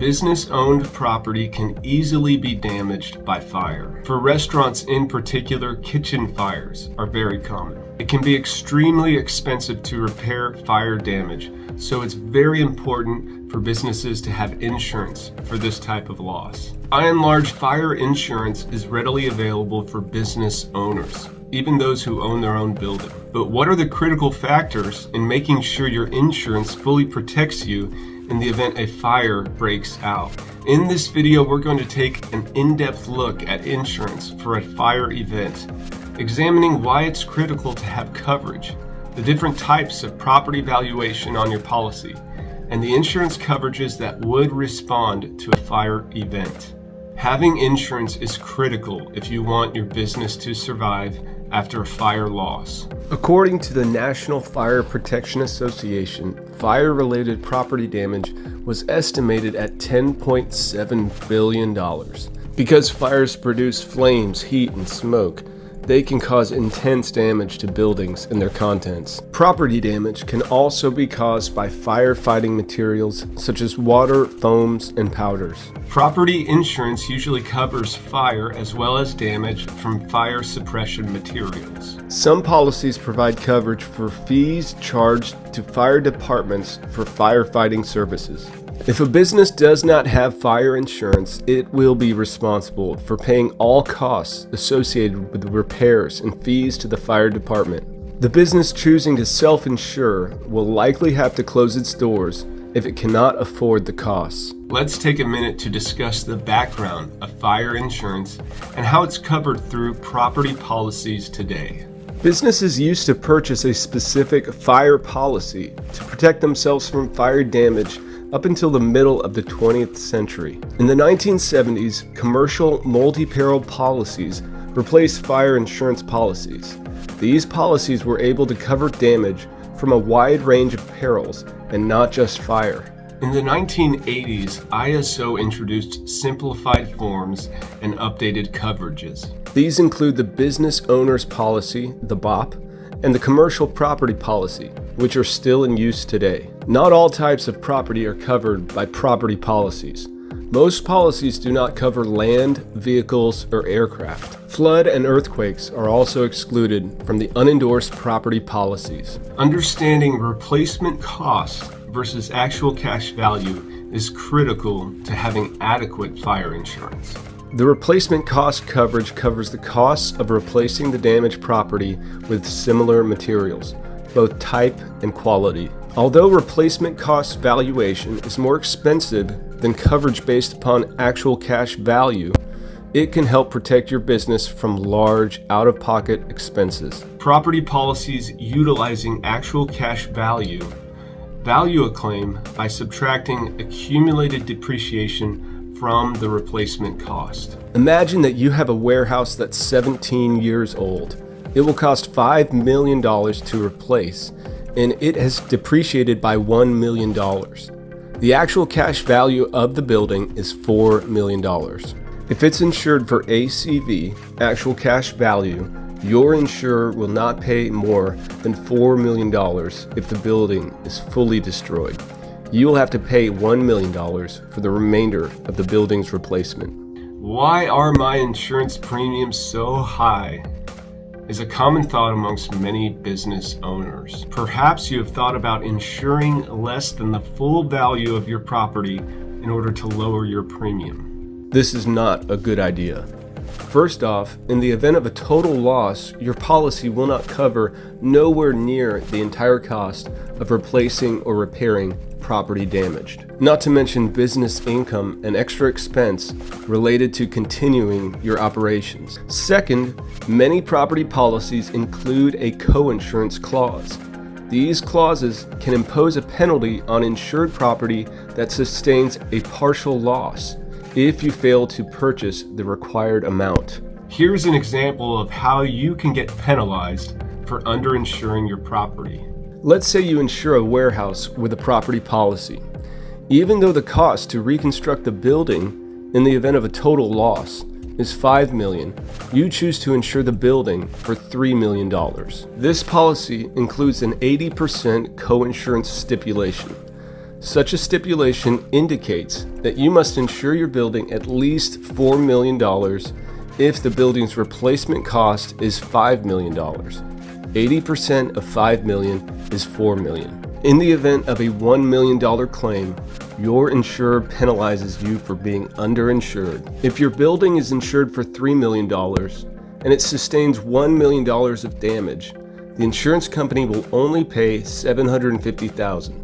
Business-owned property can easily be damaged by fire. For restaurants in particular, kitchen fires are very common. It can be extremely expensive to repair fire damage, so it's very important for businesses to have insurance for this type of loss. By and large, fire insurance is readily available for business owners, even those who own their own building. But what are the critical factors in making sure your insurance fully protects you in the event a fire breaks out? In this video, we're going to take an in-depth look at insurance for a fire event, examining why it's critical to have coverage, the different types of property valuation on your policy, and the insurance coverages that would respond to a fire event. Having insurance is critical if you want your business to survive after a fire loss. According to the National Fire Protection Association, fire-related property damage was estimated at $10.7 billion. Because fires produce flames, heat, and smoke, they can cause intense damage to buildings and their contents. Property damage can also be caused by firefighting materials such as water, foams, and powders. Property insurance usually covers fire as well as damage from fire suppression materials. Some policies provide coverage for fees charged to fire departments for firefighting services. If a business does not have fire insurance, it will be responsible for paying all costs associated with the repairs and fees to the fire department. The business choosing to self-insure will likely have to close its doors if it cannot afford the costs. Let's take a minute to discuss the background of fire insurance and how it's covered through property policies today. Businesses used to purchase a specific fire policy to protect themselves from fire damage up until the middle of the 20th century. In the 1970s, commercial multi-peril policies replaced fire insurance policies. These policies were able to cover damage from a wide range of perils and not just fire. In the 1980s, ISO introduced simplified forms and updated coverages. These include the Business Owner's Policy, the BOP, and the Commercial Property Policy, which are still in use today. Not all types of property are covered by property policies. Most policies do not cover land, vehicles, or aircraft. Flood and earthquakes are also excluded from the unendorsed property policies. Understanding replacement cost versus actual cash value is critical to having adequate fire insurance. The replacement cost coverage covers the costs of replacing the damaged property with similar materials, both type and quality. Although replacement cost valuation is more expensive than coverage based upon actual cash value, it can help protect your business from large out-of-pocket expenses. Property policies utilizing actual cash value value a claim by subtracting accumulated depreciation from the replacement cost. Imagine that you have a warehouse that's 17 years old. It will cost $5 million to replace, and it has depreciated by $1 million. The actual cash value of the building is $4 million. If it's insured for ACV, actual cash value, your insurer will not pay more than $4 million if the building is fully destroyed. You will have to pay $1 million for the remainder of the building's replacement. Why are my insurance premiums so high? Is a common thought amongst many business owners. Perhaps you have thought about insuring less than the full value of your property in order to lower your premium. This is not a good idea. First off, in the event of a total loss, your policy will not cover nowhere near the entire cost of replacing or repairing property damaged. Not to mention business income and extra expense related to continuing your operations. Second, many property policies include a co-insurance clause. These clauses can impose a penalty on insured property that sustains a partial loss if you fail to purchase the required amount. Here's an example of how you can get penalized for underinsuring your property. Let's say you insure a warehouse with a property policy. Even though the cost to reconstruct the building in the event of a total loss is $5 million, you choose to insure the building for $3 million. This policy includes an 80% co-insurance stipulation. Such a stipulation indicates that you must insure your building at least $4 million if the building's replacement cost is $5 million. 80% of $5 million is $4 million. In the event of a $1 million claim, your insurer penalizes you for being underinsured. If your building is insured for $3 million and it sustains $1 million of damage, the insurance company will only pay $750,000.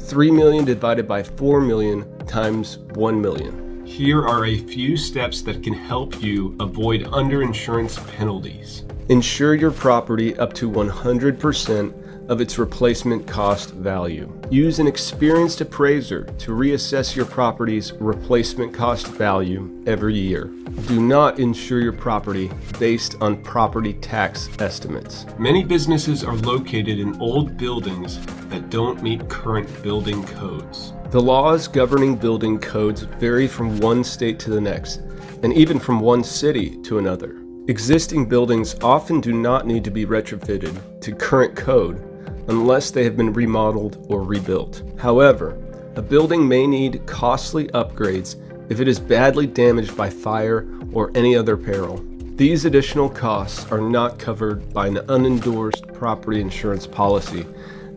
$3 million divided by $4 million times $1 million. Here are a few steps that can help you avoid underinsurance penalties. Insure your property up to 100% of its replacement cost value. Use an experienced appraiser to reassess your property's replacement cost value every year. Do not insure your property based on property tax estimates. Many businesses are located in old buildings that don't meet current building codes. The laws governing building codes vary from one state to the next, and even from one city to another. Existing buildings often do not need to be retrofitted to current code unless they have been remodeled or rebuilt. However, a building may need costly upgrades if it is badly damaged by fire or any other peril. These additional costs are not covered by an unendorsed property insurance policy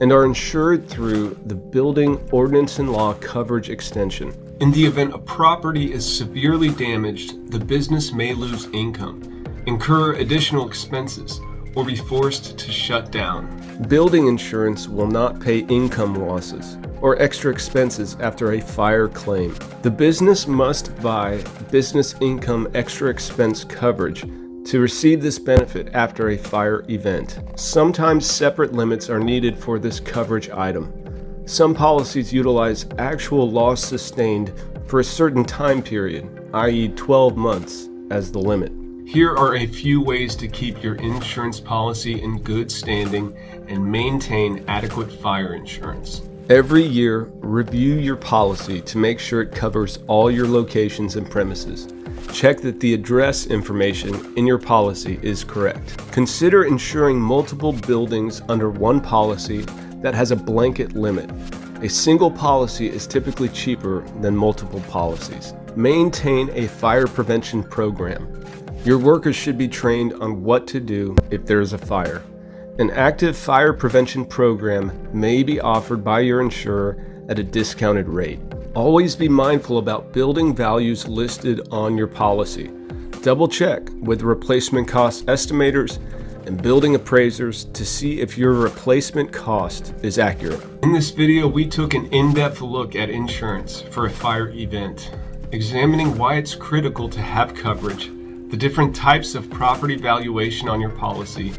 and are insured through the Building Ordinance and Law Coverage Extension. In the event a property is severely damaged, the business may lose income, incur additional expenses, or be forced to shut down. Building insurance will not pay income losses or extra expenses after a fire claim. The business must buy business income extra expense coverage to receive this benefit after a fire event. Sometimes separate limits are needed for this coverage item. Some policies utilize actual loss sustained for a certain time period, i.e. 12 months, as the limit. Here are a few ways to keep your insurance policy in good standing and maintain adequate fire insurance. Every year, review your policy to make sure it covers all your locations and premises. Check that the address information in your policy is correct. Consider insuring multiple buildings under one policy that has a blanket limit. A single policy is typically cheaper than multiple policies. Maintain a fire prevention program. Your workers should be trained on what to do if there is a fire. An active fire prevention program may be offered by your insurer at a discounted rate. Always be mindful about building values listed on your policy. Double check with replacement cost estimators and building appraisers to see if your replacement cost is accurate. In this video, we took an in-depth look at insurance for a fire event, examining why it's critical to have coverage, the different types of property valuation on your policy,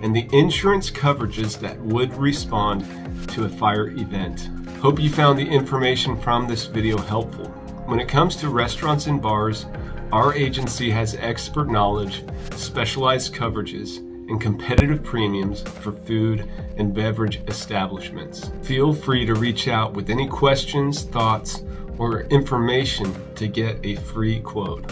and the insurance coverages that would respond to a fire event. Hope you found the information from this video helpful. When it comes to restaurants and bars, our agency has expert knowledge, specialized coverages, and competitive premiums for food and beverage establishments. Feel free to reach out with any questions, thoughts, or information to get a free quote.